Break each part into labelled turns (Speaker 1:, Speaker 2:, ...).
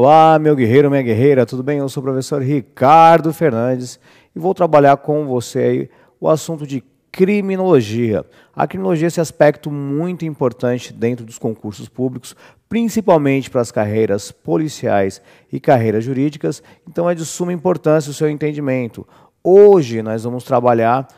Speaker 1: Olá, meu guerreiro, minha guerreira, tudo bem? Eu sou o professor Ricardo Fernandes e vou trabalhar com você aí o assunto de criminologia. A criminologia é esse aspecto muito importante dentro dos concursos públicos, principalmente para as carreiras policiais e carreiras jurídicas, então é de suma importância o seu entendimento. Hoje nós vamos trabalhar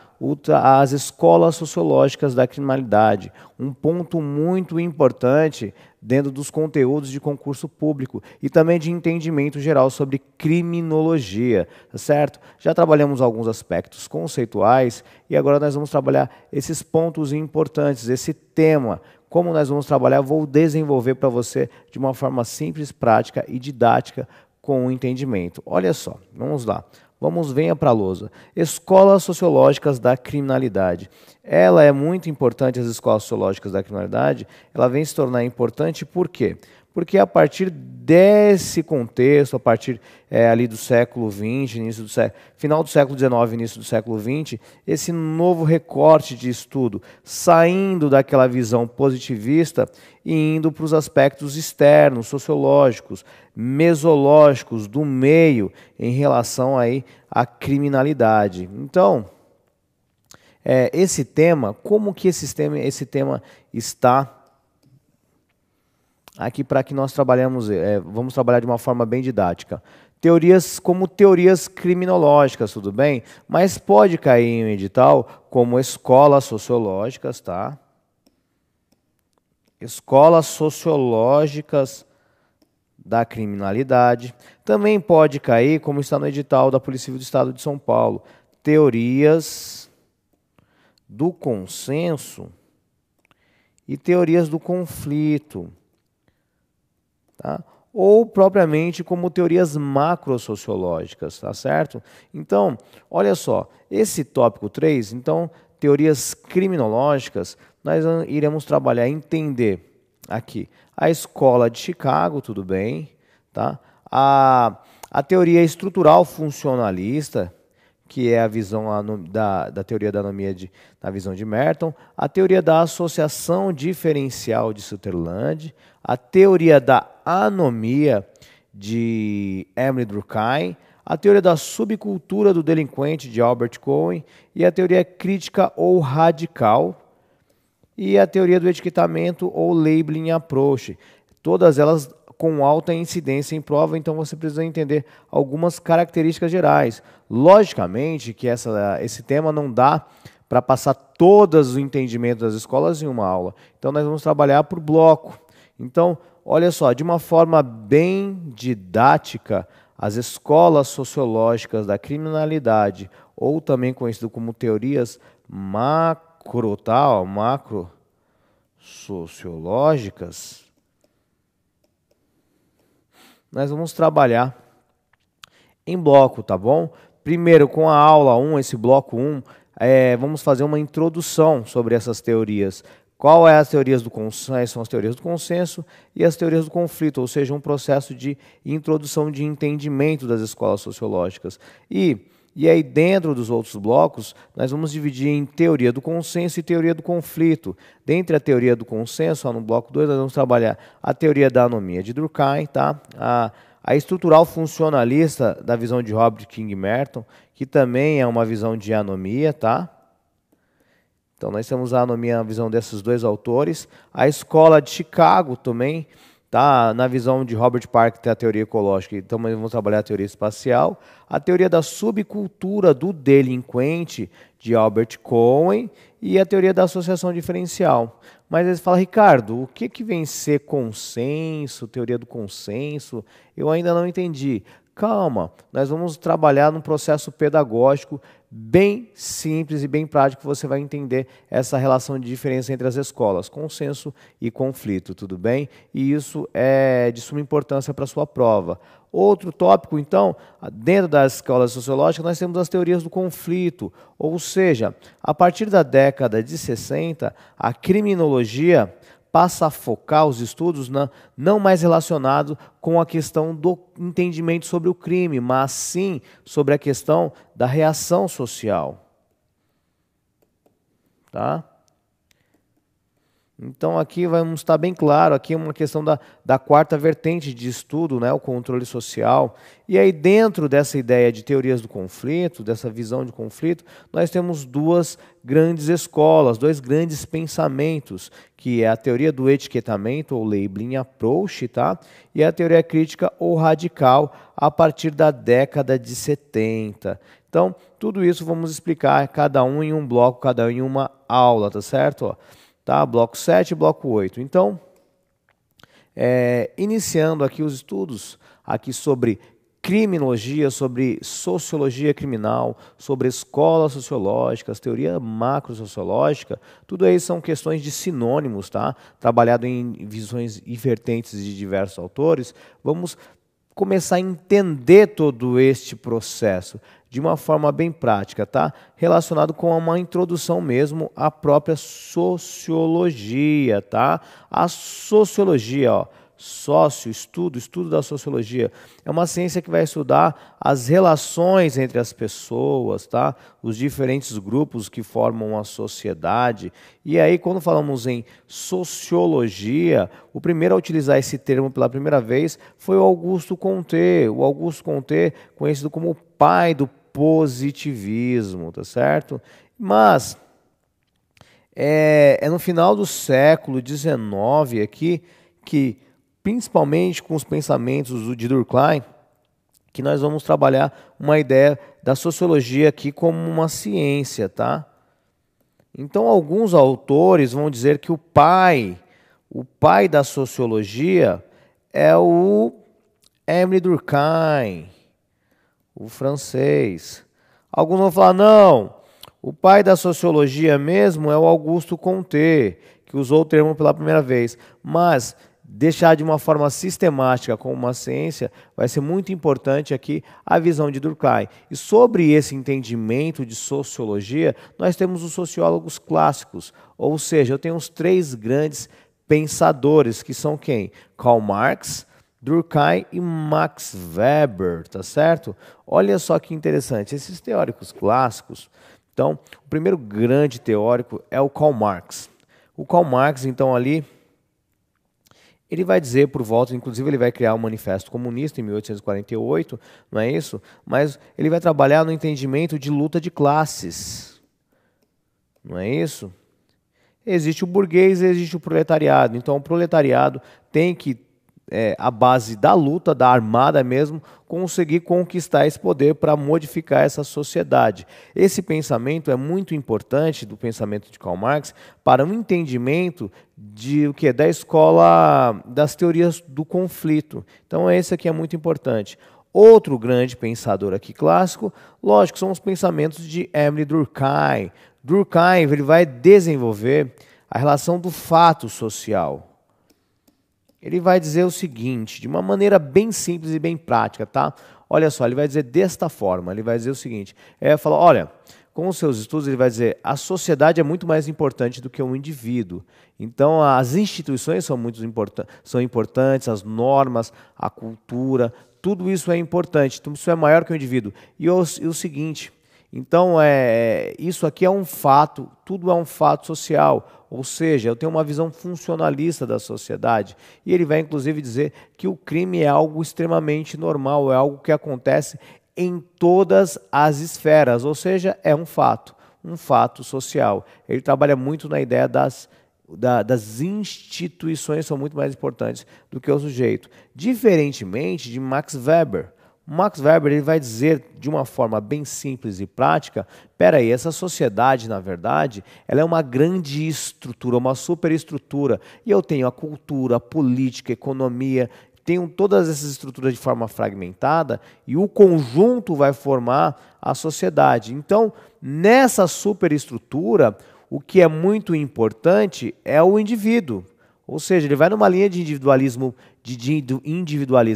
Speaker 1: as escolas sociológicas da criminalidade, um ponto muito importante dentro dos conteúdos de concurso público e também de entendimento geral sobre criminologia, tá certo? Já trabalhamos alguns aspectos conceituais e agora nós vamos trabalhar esses pontos importantes, esse tema. Como nós vamos trabalhar, vou desenvolver para você de uma forma simples, prática e didática com o entendimento. Olha só, vamos lá. Venha para a lousa. Escolas sociológicas da criminalidade. Ela é muito importante, as escolas sociológicas da criminalidade, ela vem se tornar importante por quê? Porque a partir desse contexto, a partir ali do século XX, final do século XIX, início do século XX, esse novo recorte de estudo, saindo daquela visão positivista e indo para os aspectos externos, sociológicos, mesológicos, do meio, em relação aí à criminalidade. Então, esse tema, como que esse tema está aqui para que nós vamos trabalhar de uma forma bem didática. Teorias como teorias criminológicas, tudo bem? Mas pode cair em um edital como escolas sociológicas, tá? Escolas sociológicas da criminalidade. Também pode cair, como está no edital da Polícia Civil do Estado de São Paulo, teorias do consenso e teorias do conflito. Tá? Ou propriamente como teorias macrosociológicas, tá certo? Então, olha só, esse tópico 3, então, teorias criminológicas, nós iremos trabalhar, entender aqui a escola de Chicago, tudo bem, tá? A teoria estrutural funcionalista, que é a visão da teoria da anomia na visão de Merton, a teoria da associação diferencial de Sutherland, a teoria da anomia de Emily Durkheim, a teoria da subcultura do delinquente de Albert Cohen e a teoria crítica ou radical e a teoria do etiquetamento ou labeling approach. Todas elas com alta incidência em prova, então você precisa entender algumas características gerais. Logicamente que esse tema não dá para passar todos os entendimentos das escolas em uma aula. Então nós vamos trabalhar por bloco. Então, olha só, de uma forma bem didática, as escolas sociológicas da criminalidade, ou também conhecido como teorias macro-sociológicas, nós vamos trabalhar em bloco, tá bom? Primeiro, com a aula 1, esse bloco 1, vamos fazer uma introdução sobre essas teorias. Qual é as teorias do consenso? São as teorias do consenso e as teorias do conflito, ou seja, um processo de introdução de entendimento das escolas sociológicas. E aí, dentro dos outros blocos, nós vamos dividir em teoria do consenso e teoria do conflito. Dentre a teoria do consenso, no bloco 2, nós vamos trabalhar a teoria da anomia de Durkheim, tá? A estrutural funcionalista da visão de Robert King Merton, que também é uma visão de anomia, tá? Então, nós temos a anomia, a visão desses dois autores. A escola de Chicago também, tá? Na visão de Robert Parker, tem a teoria ecológica, então nós vamos trabalhar a teoria espacial. A teoria da subcultura do delinquente, de Albert Cohen, e a teoria da associação diferencial. Mas eles falam, Ricardo, o que vem ser consenso, teoria do consenso? Eu ainda não entendi. Calma, nós vamos trabalhar num processo pedagógico bem simples e bem prático, você vai entender essa relação de diferença entre as escolas, consenso e conflito, tudo bem? E isso é de suma importância para a sua prova. Outro tópico, então, dentro das escolas sociológicas, nós temos as teorias do conflito, ou seja, a partir da década de 60, a criminologia passa a focar os estudos não mais relacionados com a questão do entendimento sobre o crime, mas sim sobre a questão da reação social. Tá? Então aqui vamos estar bem claro, aqui é uma questão da quarta vertente de estudo, né, o controle social. E aí dentro dessa ideia de teorias do conflito, dessa visão de conflito, nós temos duas grandes escolas, dois grandes pensamentos, que é a teoria do etiquetamento ou labeling approach, tá? E a teoria crítica ou radical a partir da década de 70. Então tudo isso vamos explicar cada um em um bloco, cada um em uma aula, tá certo? Ó. Tá? Bloco 7 e bloco 8. Então, iniciando aqui os estudos aqui sobre criminologia, sobre sociologia criminal, sobre escolas sociológicas, teoria macrosociológica, tudo aí são questões de sinônimos, tá? Trabalhado em visões e vertentes de diversos autores. Vamos começar a entender todo este processo de uma forma bem prática, tá? Relacionado com uma introdução mesmo à própria sociologia, tá? A sociologia, ó, estudo da sociologia, é uma ciência que vai estudar as relações entre as pessoas, tá? Os diferentes grupos que formam a sociedade. E aí, quando falamos em sociologia, o primeiro a utilizar esse termo pela primeira vez foi o Augusto Comte. O Augusto Comte, conhecido como o pai do positivismo, tá certo? Mas é no final do século XIX aqui que, principalmente com os pensamentos de Durkheim, que nós vamos trabalhar uma ideia da sociologia aqui como uma ciência, tá? Então alguns autores vão dizer que o pai da sociologia é o Émile Durkheim, o francês. Alguns vão falar, não, o pai da sociologia mesmo é o Augusto Comte, que usou o termo pela primeira vez. Mas deixar de uma forma sistemática como uma ciência vai ser muito importante aqui a visão de Durkheim. E sobre esse entendimento de sociologia, nós temos os sociólogos clássicos, ou seja, eu tenho os três grandes pensadores, que são quem? Karl Marx, Durkheim e Max Weber, tá certo? Olha só que interessante, esses teóricos clássicos. Então, o primeiro grande teórico é o Karl Marx. O Karl Marx, então, ali, ele vai dizer por volta, inclusive ele vai criar o Manifesto Comunista em 1848, não é isso? Mas ele vai trabalhar no entendimento de luta de classes, não é isso? Existe o burguês e existe o proletariado. Então, o proletariado tem que a base da luta, da armada mesmo, conseguir conquistar esse poder para modificar essa sociedade. Esse pensamento é muito importante, do pensamento de Karl Marx, para um entendimento da escola das teorias do conflito. Então esse aqui é muito importante. Outro grande pensador aqui clássico, lógico, são os pensamentos de Émile Durkheim. Durkheim ele vai desenvolver a relação do fato social. Ele vai dizer o seguinte, de uma maneira bem simples e bem prática, tá? Olha só, ele vai dizer desta forma, ele vai dizer o seguinte, ele vai falar, olha, com os seus estudos ele vai dizer, a sociedade é muito mais importante do que o indivíduo. Então as instituições são importantes, as normas, a cultura, tudo isso é importante, então isso é maior que o indivíduo. E o seguinte, então isso aqui é um fato, tudo é um fato social. Ou seja, eu tenho uma visão funcionalista da sociedade. E ele vai, inclusive, dizer que o crime é algo extremamente normal, é algo que acontece em todas as esferas, ou seja, é um fato social. Ele trabalha muito na ideia das instituições, são muito mais importantes do que o sujeito. Diferentemente de Max Weber. Max Weber ele vai dizer de uma forma bem simples e prática, peraí, essa sociedade, na verdade, ela é uma grande estrutura, uma superestrutura, e eu tenho a cultura, a política, a economia, tenho todas essas estruturas de forma fragmentada, e o conjunto vai formar a sociedade. Então, nessa superestrutura, o que é muito importante é o indivíduo. Ou seja, ele vai numa linha de individualismo,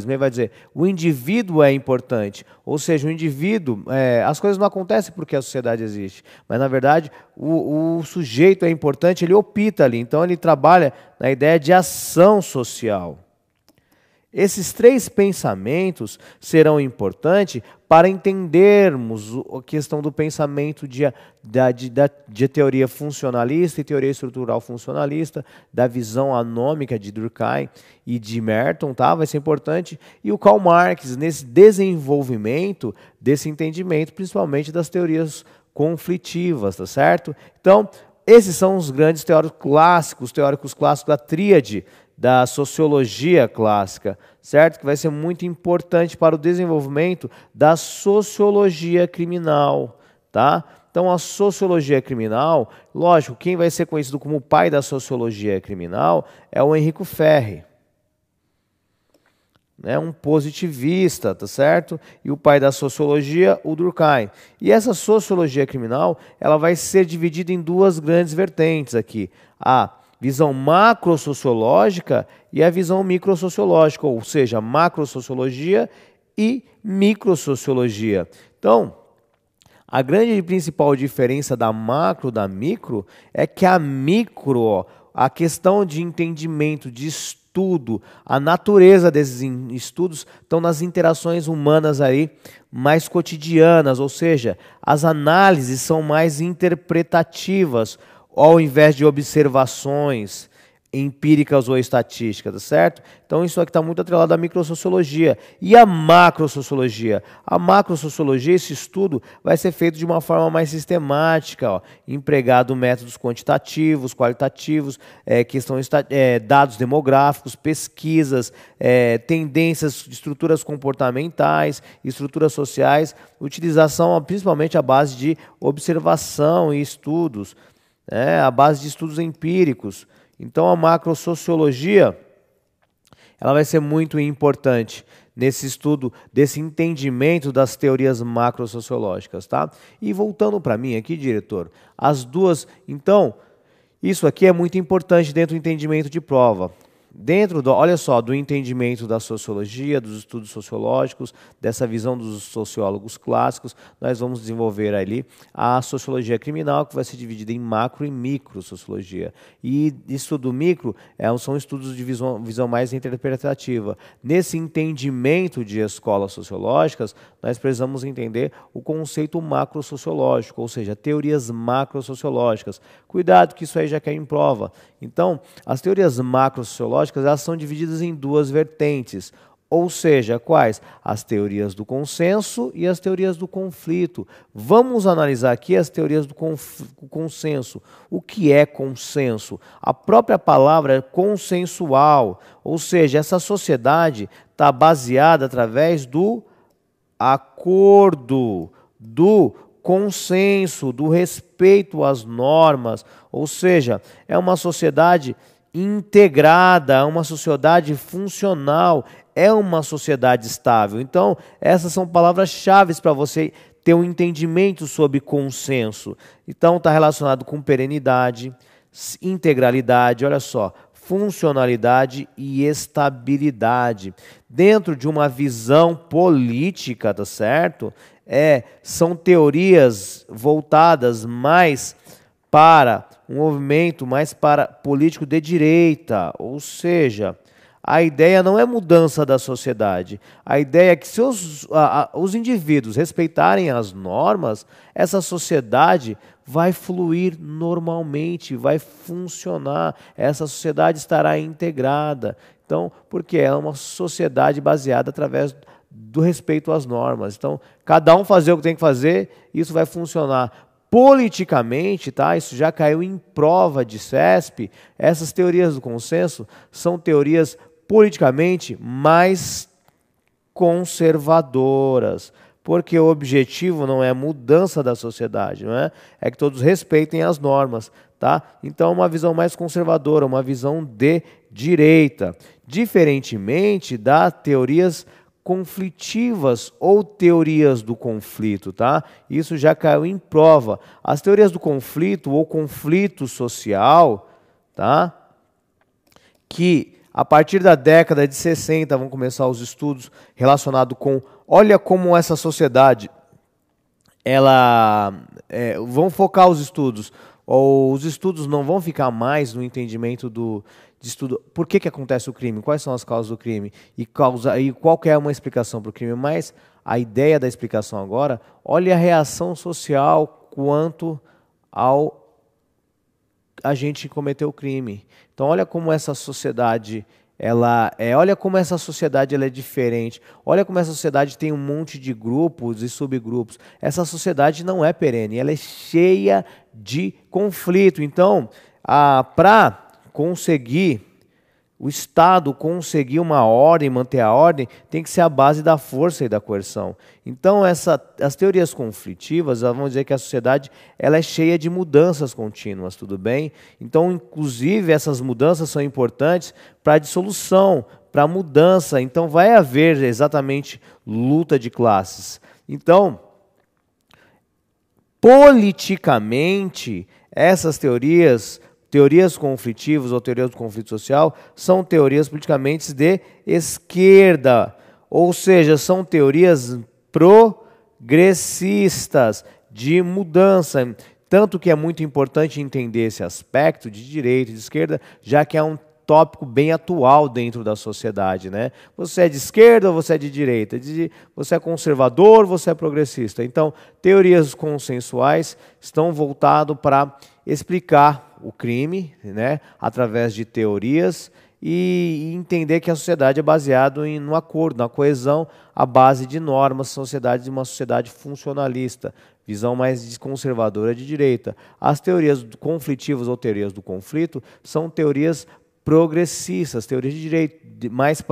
Speaker 1: ele vai dizer, o indivíduo é importante, ou seja, o indivíduo, as coisas não acontecem porque a sociedade existe, mas na verdade o sujeito é importante, ele opta ali, então ele trabalha na ideia de ação social. Esses três pensamentos serão importantes para entendermos a questão do pensamento de teoria funcionalista e teoria estrutural funcionalista, da visão anômica de Durkheim e de Merton, tá? Vai ser importante. E o Karl Marx nesse desenvolvimento desse entendimento, principalmente das teorias conflitivas, tá certo? Então, esses são os grandes teóricos clássicos da tríade da sociologia clássica, certo? Que vai ser muito importante para o desenvolvimento da sociologia criminal, tá? Então, a sociologia criminal, lógico, quem vai ser conhecido como o pai da sociologia criminal é o Enrico Ferri, né? Um positivista, tá certo? E o pai da sociologia, o Durkheim. E essa sociologia criminal, ela vai ser dividida em duas grandes vertentes aqui. A visão macrosociológica e a visão microsociológica, ou seja, macrosociologia e microsociologia. Então, a grande e principal diferença da macro da micro é que a micro, a questão de entendimento, de estudo, a natureza desses estudos estão nas interações humanas aí mais cotidianas, ou seja, as análises são mais interpretativas, ao invés de observações empíricas ou estatísticas, tá certo? Então isso aqui está muito atrelado à microsociologia. E a macrosociologia? A macrosociologia, esse estudo, vai ser feito de uma forma mais sistemática, ó, empregado métodos quantitativos, qualitativos, dados demográficos, pesquisas, tendências de estruturas comportamentais, estruturas sociais, utilização principalmente à base de observação e estudos, a base de estudos empíricos. Então, a macrosociologia ela vai ser muito importante nesse estudo, desse entendimento das teorias macrosociológicas, tá? E voltando para mim aqui, diretor, as duas... Então, isso aqui é muito importante dentro do entendimento de prova. Olha só, do entendimento da sociologia, dos estudos sociológicos, dessa visão dos sociólogos clássicos, nós vamos desenvolver ali a sociologia criminal, que vai ser dividida em macro e micro sociologia. E estudo micro são estudos de visão mais interpretativa. Nesse entendimento de escolas sociológicas, nós precisamos entender o conceito macro sociológico, ou seja, teorias macro sociológicas. Cuidado que isso aí já cai em prova. Então, as teorias macro sociológicas elas são divididas em duas vertentes, ou seja, quais? As teorias do consenso e as teorias do conflito. Vamos analisar aqui as teorias do consenso. O que é consenso? A própria palavra é consensual, ou seja, essa sociedade está baseada através do acordo, do consenso, do respeito às normas, ou seja, é uma sociedade integrada, uma sociedade funcional, é uma sociedade estável. Então, essas são palavras-chave para você ter um entendimento sobre consenso. Então, está relacionado com perenidade, integralidade, olha só, funcionalidade e estabilidade. Dentro de uma visão política, tá certo? São teorias voltadas mais para um movimento mais para político de direita, ou seja, a ideia não é mudança da sociedade, a ideia é que se os indivíduos respeitarem as normas, essa sociedade vai fluir normalmente, vai funcionar, essa sociedade estará integrada. Então, porque é uma sociedade baseada através do respeito às normas. Então, cada um fazer o que tem que fazer, isso vai funcionar. Politicamente, tá? Isso já caiu em prova de CESP, essas teorias do consenso são teorias politicamente mais conservadoras, porque o objetivo não é a mudança da sociedade, não é? É que todos respeitem as normas, tá? Então, uma visão mais conservadora, uma visão de direita, diferentemente das teorias conflitivas ou teorias do conflito, tá? Isso já caiu em prova. As teorias do conflito ou conflito social, tá? Que a partir da década de 60 vão começar os estudos relacionados com, olha como essa sociedade, vão focar os estudos não vão ficar mais no entendimento de estudo. Por que acontece o crime? Quais são as causas do crime? E qual que é uma explicação para o crime? Mas a ideia da explicação agora, olha a reação social quanto ao agente que cometeu o crime. Então olha como essa sociedade olha como essa sociedade ela é diferente. Olha como essa sociedade tem um monte de grupos e subgrupos. Essa sociedade não é perene, ela é cheia de conflito. Então, para conseguir o Estado conseguir uma ordem, manter a ordem, tem que ser a base da força e da coerção. Então, as teorias conflitivas, vamos dizer que a sociedade ela é cheia de mudanças contínuas, tudo bem? Então, inclusive, essas mudanças são importantes para a dissolução, para a mudança. Então, vai haver exatamente luta de classes. Então, politicamente, essas teorias conflitivas ou teorias do conflito social são teorias politicamente de esquerda, ou seja, são teorias progressistas, de mudança. Tanto que é muito importante entender esse aspecto de direita e de esquerda, já que é um tópico bem atual dentro da sociedade, né? Você é de esquerda ou você é de direita? Você é conservador, você é progressista? Então, teorias consensuais estão voltadas para explicar o crime, né, através de teorias e entender que a sociedade é baseada no acordo, na coesão, à base de normas, uma sociedade funcionalista, visão mais conservadora de direita. As teorias conflitivas ou teorias do conflito são teorias progressistas, teorias de direita, mais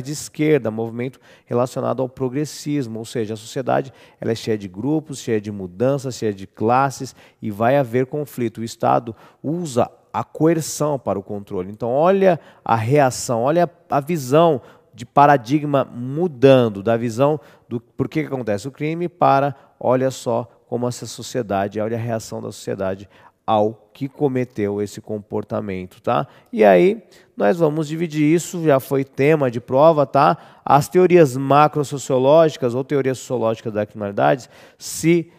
Speaker 1: de esquerda, movimento relacionado ao progressismo, ou seja, a sociedade ela é cheia de grupos, cheia de mudanças, cheia de classes e vai haver conflito. O Estado usa a coerção para o controle. Então, olha a reação, olha a visão de paradigma mudando, da visão do por que acontece o crime para, olha só como essa sociedade, olha a reação da sociedade ao que cometeu esse comportamento, tá? E aí, nós vamos dividir isso, já foi tema de prova, tá? As teorias macrosociológicas ou teorias sociológicas da criminalidade se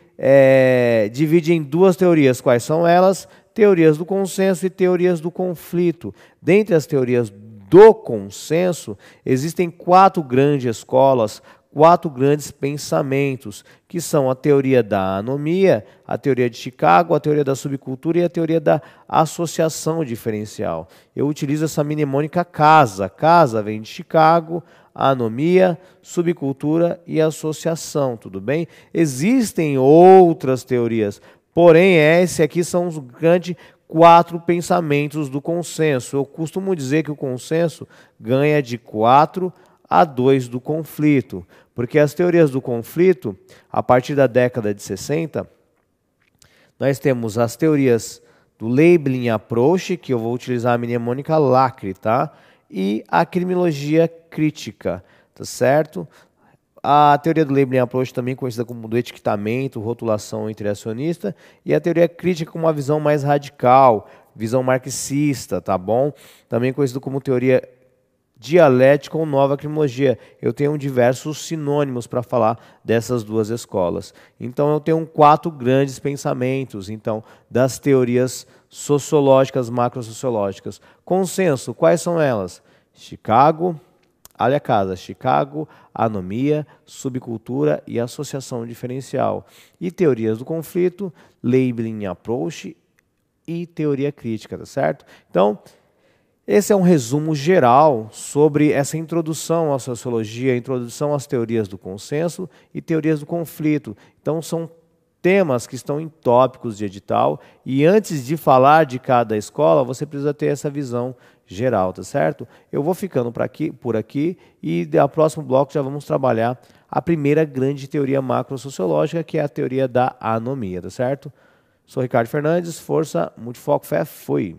Speaker 1: dividem em duas teorias. Quais são elas? Teorias do consenso e teorias do conflito. Dentre as teorias do consenso, existem 4 grandes escolas, 4 grandes pensamentos, que são a teoria da anomia, a teoria de Chicago, a teoria da subcultura e a teoria da associação diferencial. Eu utilizo essa mnemônica CASA. CASA vem de Chicago, anomia, subcultura e associação, tudo bem? Existem outras teorias, porém esse aqui são os grandes 4 pensamentos do consenso. Eu costumo dizer que o consenso ganha de 4-2 do conflito, porque as teorias do conflito, a partir da década de 60, nós temos as teorias do labeling approach, que eu vou utilizar a mnemônica LACRE, tá? E a criminologia crítica, tá certo? A teoria do labeling approach, também conhecida como do etiquetamento, rotulação interacionista, e a teoria crítica com uma visão mais radical, visão marxista, tá bom? Também conhecido como teoria dialética ou nova criminologia. Eu tenho diversos sinônimos para falar dessas duas escolas. Então eu tenho 4 grandes pensamentos, então, das teorias sociológicas, macrosociológicas. Consenso, quais são elas? Chicago, olha a casa, Chicago, anomia, subcultura e associação diferencial. E teorias do conflito, labeling approach e teoria crítica, tá certo? Então, esse é um resumo geral sobre essa introdução à sociologia, introdução às teorias do consenso e teorias do conflito. Então, são temas que estão em tópicos de edital e antes de falar de cada escola, você precisa ter essa visão geral, tá certo? Eu vou ficando por aqui e no próximo bloco já vamos trabalhar a primeira grande teoria macrosociológica, que é a teoria da anomia, tá certo? Sou Ricardo Fernandes, força, multifoco, fé, fui!